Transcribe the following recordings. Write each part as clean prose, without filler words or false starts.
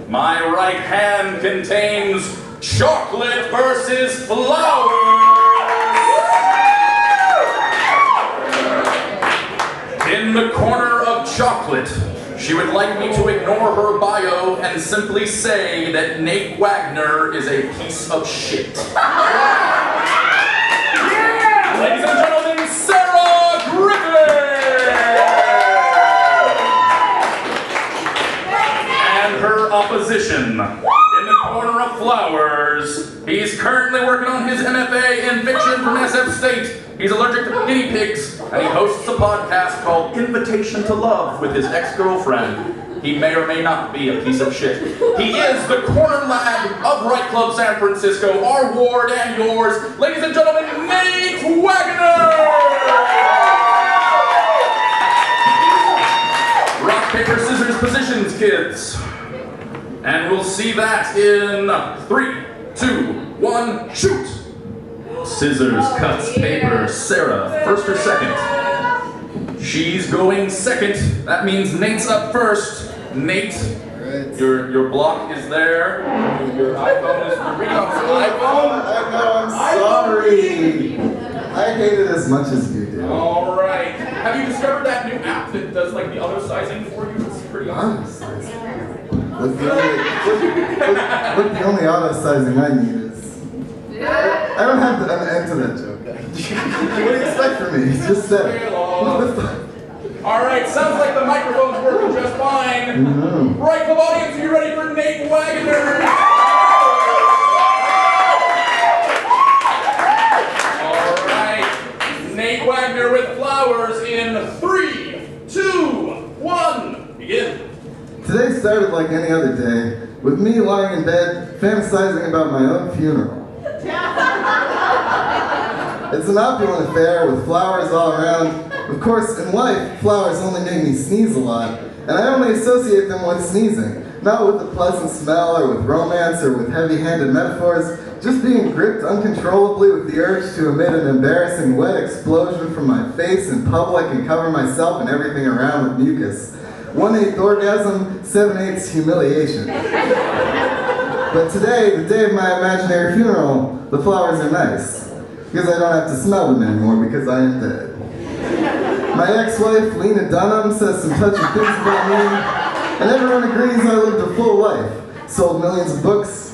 My right hand contains chocolate versus flowers. In the corner of chocolate, she would like me to ignore her bio and simply say that Nate Waggoner is a piece of shit. Ladies and gentlemen, Sarah Griffin! And her opposition. In the corner of flowers, he's currently working on his MFA in fiction from SF State. He's allergic to guinea pigs, and he hosts a podcast called Invitation to Love with his ex-girlfriend. He may or may not be a piece of shit. He is the corner lad of Right Club San Francisco, our ward and yours. Ladies and gentlemen, Nate Waggoner! Rock, paper, scissors, positions, kids. And we'll see that in 3, 2, 1, shoot! Scissors, cuts, paper, Sarah, first or second? She's going second. That means Nate's up first. Nate, your block is there. Your iPhone is reading off the iPhone. I know, I'm sorry. I hate it as much as you do. All right. Have you discovered that new app that does like the auto sizing for you? It's pretty awesome. Look, the only auto sizing I need is. I don't have an end to that joke. What do you expect from me? Just said it. What the fuck? All right, sounds like the microphone's working just fine. Right Club audience, are you ready for Nate Waggoner? All right, Nate Waggoner with flowers in 3, 2, 1, begin. Today started like any other day, with me lying in bed, fantasizing about my own funeral. It's an opulent affair with flowers all around. Of course, in life, flowers only make me sneeze a lot, and I only associate them with sneezing, not with a pleasant smell or with romance or with heavy-handed metaphors, just being gripped uncontrollably with the urge to emit an embarrassing wet explosion from my face in public and cover myself and everything around with mucus. 1/8 orgasm, 7/8 humiliation. But today, the day of my imaginary funeral, the flowers are nice. Because I don't have to smell them anymore because I am dead. My ex-wife, Lena Dunham, says some touching things about me, and everyone agrees I lived a full life. Sold millions of books,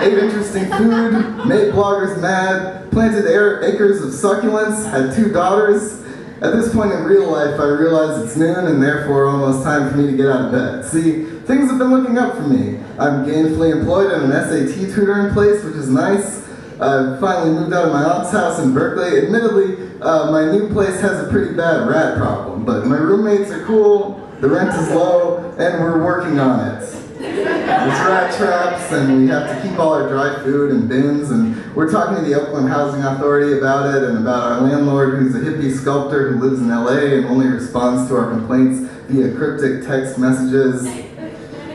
ate interesting food, made bloggers mad, planted acres of succulents, had 2 daughters. At this point in real life, I realize it's noon and therefore almost time for me to get out of bed. See, things have been looking up for me. I'm gainfully employed in an SAT tutoring place, which is nice. I finally moved out of my aunt's house in Berkeley. Admittedly, my new place has a pretty bad rat problem, but my roommates are cool, the rent is low, and we're working on it. There's rat traps, and we have to keep all our dry food in bins, and we're talking to the Oakland Housing Authority about it, and about our landlord who's a hippie sculptor who lives in LA and only responds to our complaints via cryptic text messages.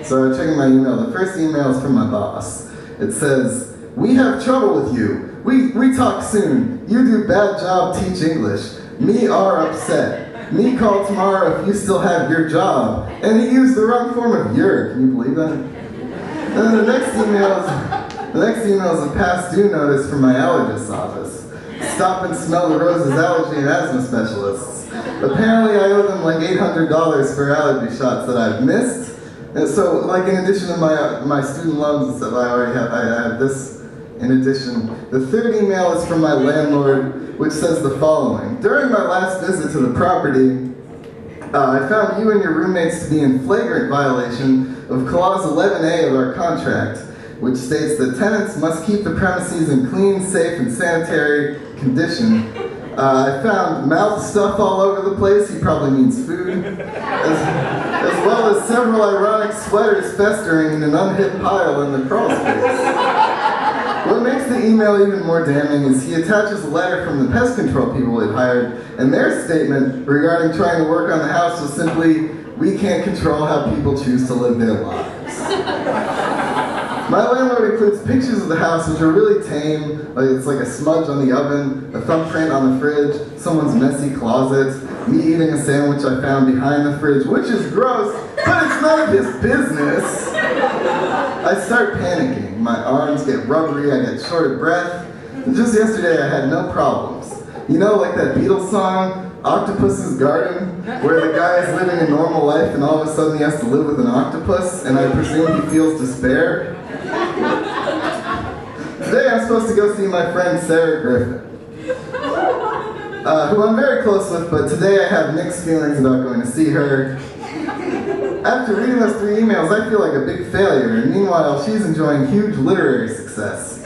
So I'm checking my email. The first email is from my boss. It says, "We have trouble with you. We talk soon. You do bad job teach English. Me are upset. Me call tomorrow if you still have your job." And he used the wrong form of your. Can you believe that? And then the next email is a past due notice from my allergist's office. Stop and smell the roses allergy and asthma specialists. Apparently I owe them like $800 for allergy shots that I've missed. And so, like, in addition to my student loans and stuff, I have this. In addition, the third email is from my landlord, which says the following. During my last visit to the property, I found you and your roommates to be in flagrant violation of Clause 11A of our contract, which states that tenants must keep the premises in clean, safe, and sanitary condition. I found mouth stuff all over the place, he probably means food, as well as several ironic sweaters festering in an unhip pile in the crawl space. What makes the email even more damning is he attaches a letter from the pest control people he'd hired, and their statement regarding trying to work on the house was simply, "We can't control how people choose to live their lives." My landlord includes pictures of the house which are really tame, like it's like a smudge on the oven, a thumbprint on the fridge, someone's messy closet, me eating a sandwich I found behind the fridge, which is gross, but it's none of his business. I start panicking. My arms get rubbery, I get short of breath. And just yesterday I had no problems. You know, like that Beatles song, Octopus's Garden, where the guy is living a normal life and all of a sudden he has to live with an octopus, and I presume he feels despair. Today I'm supposed to go see my friend Sarah Griffin, who I'm very close with, but today I have mixed feelings about going to see her. After reading those 3 emails, I feel like a big failure, and meanwhile she's enjoying huge literary success.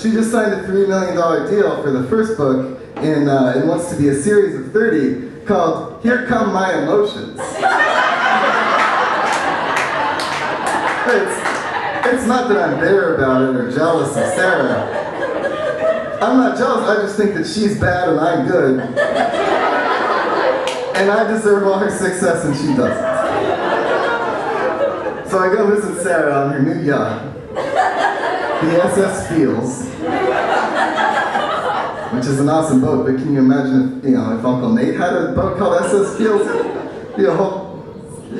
She just signed a $3 million deal for the first book in what's to be a series of 30 called Here Come My Emotions. It's not that I'm bitter about it or jealous of Sarah. I'm not jealous, I just think that she's bad and I'm good. And I deserve all her success and she doesn't. So I go visit Sarah on her new yacht, the SS Fields, which is an awesome boat, but can you imagine if, if Uncle Nate had a boat called SS Fields? It'd be a whole...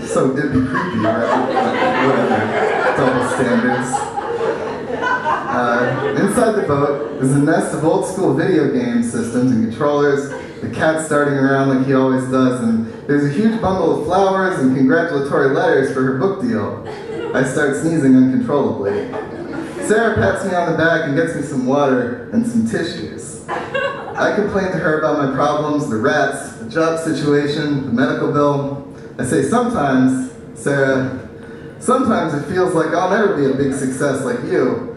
So it'd be creepy, right? Whatever. Double standards. Inside the boat is a nest of old school video game systems and controllers, the cat starting around like he always does, and there's a huge bundle of flowers and congratulatory letters for her book deal. I start sneezing uncontrollably. Sarah pats me on the back and gets me some water and some tissues. I complain to her about my problems, the rats, the job situation, the medical bill. I say, sometimes, Sarah, sometimes it feels like I'll never be a big success like you,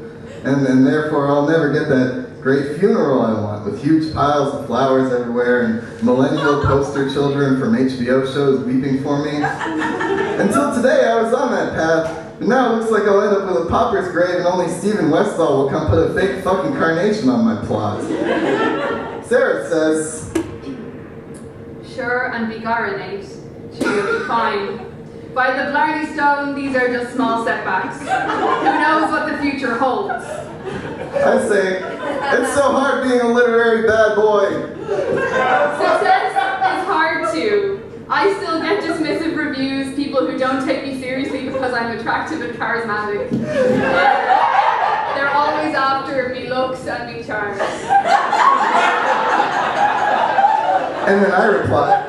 and therefore I'll never get that great funeral I want with huge piles of flowers everywhere and millennial poster children from HBO shows weeping for me. Until today I was on that path, but now it looks like I'll end up with a pauper's grave and only Stephen Westall will come put a fake fucking carnation on my plot. Sarah says, "Sure and be Nate. You'll be fine. By the Blarney Stone, these are just small setbacks. Who knows what the future holds?" I say, it's so hard being a literary bad boy. Success is hard too. I still get dismissive reviews, people who don't take me seriously because I'm attractive and charismatic. They're always after me looks and me charms. And then I reply,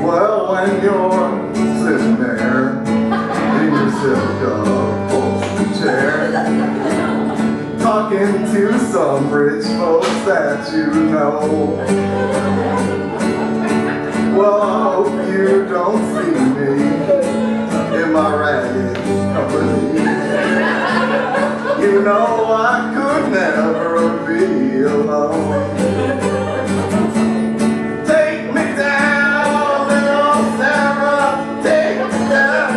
well, when you're sitting there in your silk upholstered chair, talking to some rich folks that you know, well, I hope you don't see me in my ragged company. You know I could never be alone. Take me down, little Sarah, take me down.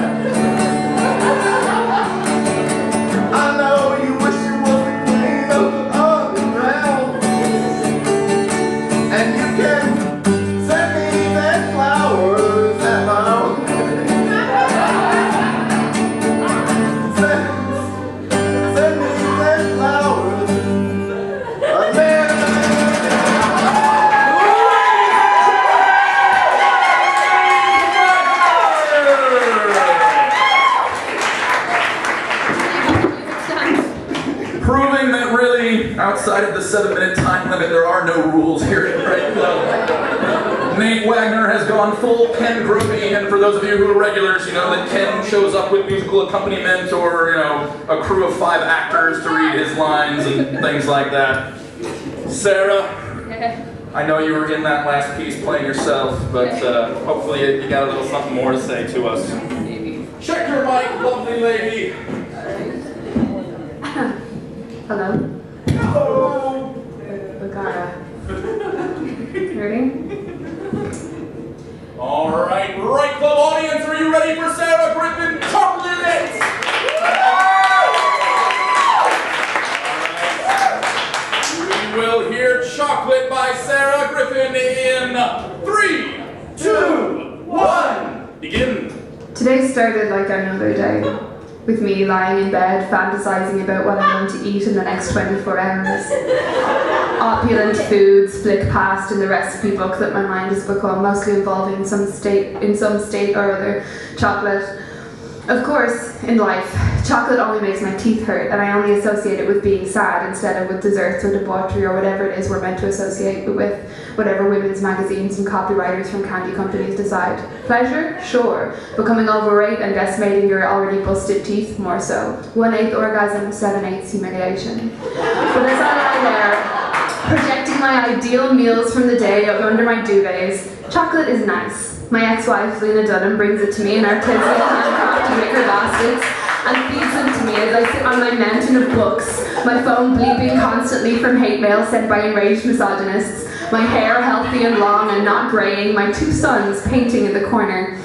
I know you wish you was the queen of the underground, and you can send me them flowers at my own. Send me them flowers. Proving that really, outside of the 7-minute time limit, there are no rules here at Right Club. Nate Waggoner has gone full Ken Gropey, and for those of you who are regulars, you know that Ken shows up with musical accompaniment or, a crew of 5 actors to read his lines and things like that. Sarah, I know you were in that last piece playing yourself, but hopefully you got a little something more to say to us. Maybe. Check your mic, lovely lady. Hello? Hello. Bagara. Ready? All right, Right Club audience, are you ready for Sarah Griffin? Colluded! Today started like any other day, with me lying in bed fantasizing about what I'm going to eat in the next 24 hours. Opulent foods flick past in the recipe book that my mind has become, mostly involving some state or other chocolate. Of course, in life, chocolate only makes my teeth hurt, and I only associate it with being sad instead of with desserts or debauchery or whatever it is we're meant to associate it with, whatever women's magazines and copywriters from candy companies decide. Pleasure? Sure. Becoming overweight and decimating your already busted teeth? More so. 1/8 orgasm, 7/8 humiliation. But as I lie there, projecting my ideal meals from the day up under my duvets, chocolate is nice. My ex-wife, Lena Dunham, brings it to me in artisanal handcrafted wicker baskets and feeds them to me as I sit on my mountain of books, my phone bleeping constantly from hate mail sent by enraged misogynists, my hair healthy and long and not greying, my 2 sons painting in the corner.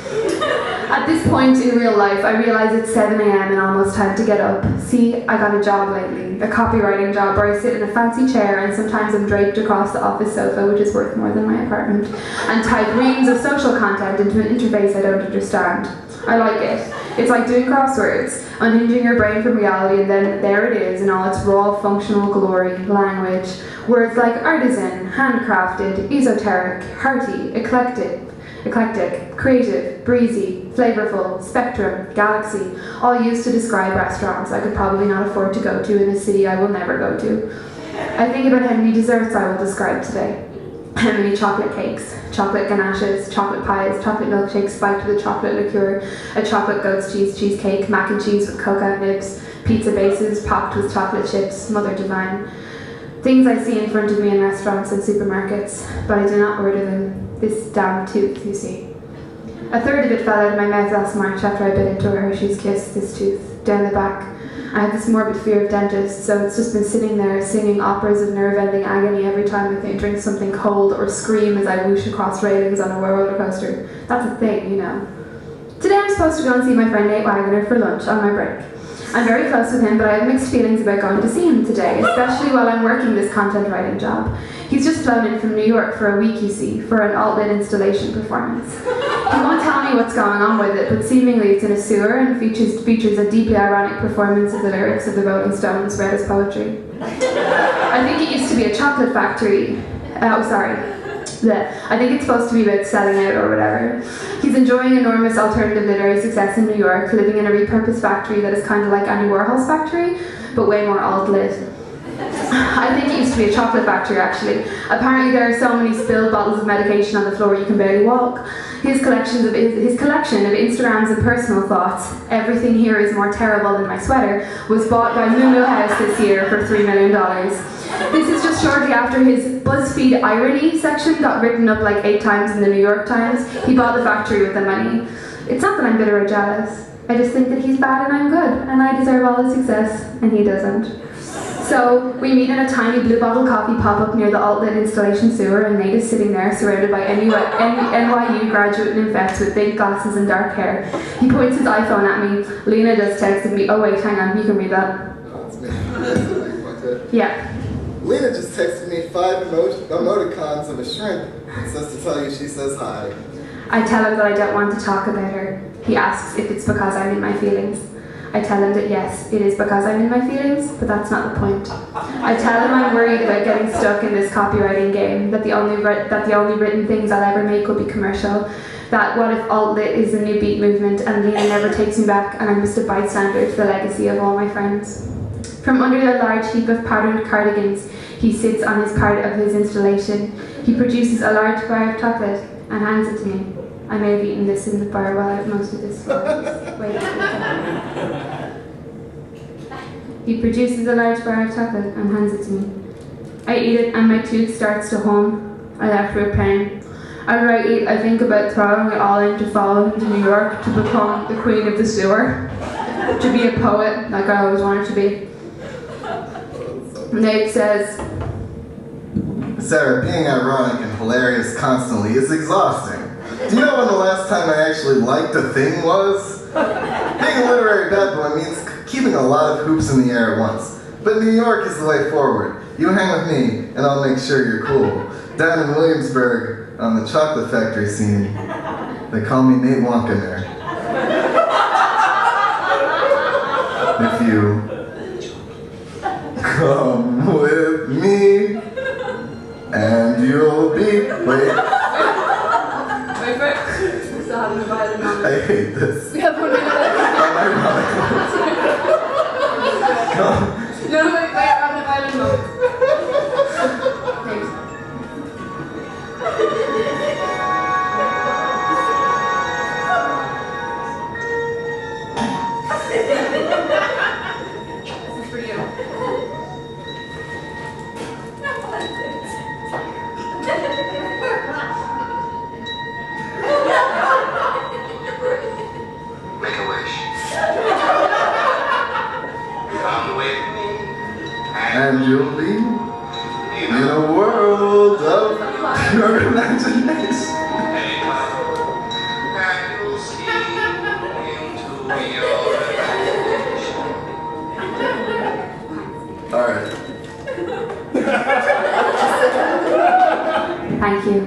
At this point in real life, I realize it's 7 a.m. and almost time to get up. See, I got a job lately, a copywriting job where I sit in a fancy chair and sometimes I'm draped across the office sofa, which is worth more than my apartment, and type reams of social content into an interface I don't understand. I like it. It's like doing crosswords, unhinging your brain from reality, and then there it is in all its raw functional glory, language. Words like artisan, handcrafted, esoteric, hearty, eclectic, creative, breezy, flavorful, spectrum, galaxy, all used to describe restaurants I could probably not afford to go to in a city I will never go to. I think about how many desserts I will describe today. How many chocolate cakes, chocolate ganaches, chocolate pies, chocolate milkshakes spiked with a chocolate liqueur, a chocolate goat's cheese cheesecake, mac and cheese with coconut nibs, pizza bases popped with chocolate chips, mother divine. Things I see in front of me in restaurants and supermarkets, but I do not order them. This damn tooth, you see. A third of it fell out of my mouth last March after I bit into a Hershey's Kiss, this tooth, down the back. I have this morbid fear of dentists, so it's just been sitting there singing operas of nerve-ending agony every time I drink something cold or scream as I whoosh across railings on a roller coaster. That's a thing, you know. Today I'm supposed to go and see my friend Nate Waggoner for lunch on my break. I'm very close with him, but I have mixed feelings about going to see him today, especially while I'm working this content writing job. He's just flown in from New York for a week, you see, for an alt-lit installation performance. He won't tell me what's going on with it, but seemingly it's in a sewer and features a deeply ironic performance of the lyrics of the Rolling Stones read as poetry. I think it used to be a chocolate factory. I think it's supposed to be about selling out or whatever. He's enjoying enormous alternative literary success in New York, living in a repurposed factory that is kind of like Andy Warhol's factory, but way more alt-lit. I think it used to be a chocolate factory, actually. Apparently there are so many spilled bottles of medication on the floor you can barely walk. His collection of Instagrams and personal thoughts, everything here is more terrible than my sweater, was bought by Moo Moo House this year for $3 million. This is just shortly after his BuzzFeed irony section got written up like 8 times in the New York Times. He bought the factory with the money. It's not that I'm bitter or jealous. I just think that he's bad and I'm good, and I deserve all the success, and he doesn't. So we meet in a tiny blue bottle coffee pop-up near the alt-lit installation sewer, and Nate is sitting there surrounded by NYU graduate nymphets with big glasses and dark hair. He points his iPhone at me. Lena just texted me. Oh wait, hang on, you can read that. That's me. Yeah. Lena just texted me 5 emoticons of a shrimp and says to tell you she says hi. I tell him that I don't want to talk about her. He asks if it's because I'm in my feelings. I tell him that yes, it is because I'm in my feelings, but that's not the point. I tell him I'm worried about getting stuck in this copywriting game, that the only written things I'll ever make will be commercial, that what if alt-lit is the new beat movement and Lena never takes me back and I'm just a bystander to the legacy of all my friends. From under a large heap of powdered cardigans, he sits on his part of his installation. He produces a large bar of chocolate and hands it to me. I may have eaten this in the bar while I have most of this. Wait. He produces a large bar of chocolate and hands it to me. I eat it and my tooth starts to hum. I laugh with pain. After I eat, I think about throwing it all in to fall into New York to become the queen of the sewer. To be a poet, like I always wanted to be. Nate says, Sarah, being ironic and hilarious constantly is exhausting. Do you know when the last time I actually liked a thing was? Being a literary bad boy means keeping a lot of hoops in the air at once. But New York is the way forward. You hang with me, and I'll make sure you're cool. Down in Williamsburg, on the chocolate factory scene, they call me Nate Waggoner. Come with me, and you'll be. Wait, Wait. We still haven't divided them. I hate this. We have 1 minute left. Come. No, wait, undivided moment. Thanks. This is for you. Make a wish. Come with me, And you'll be in a world of pure imagination. and you'll see into your imagination. All right. Thank you.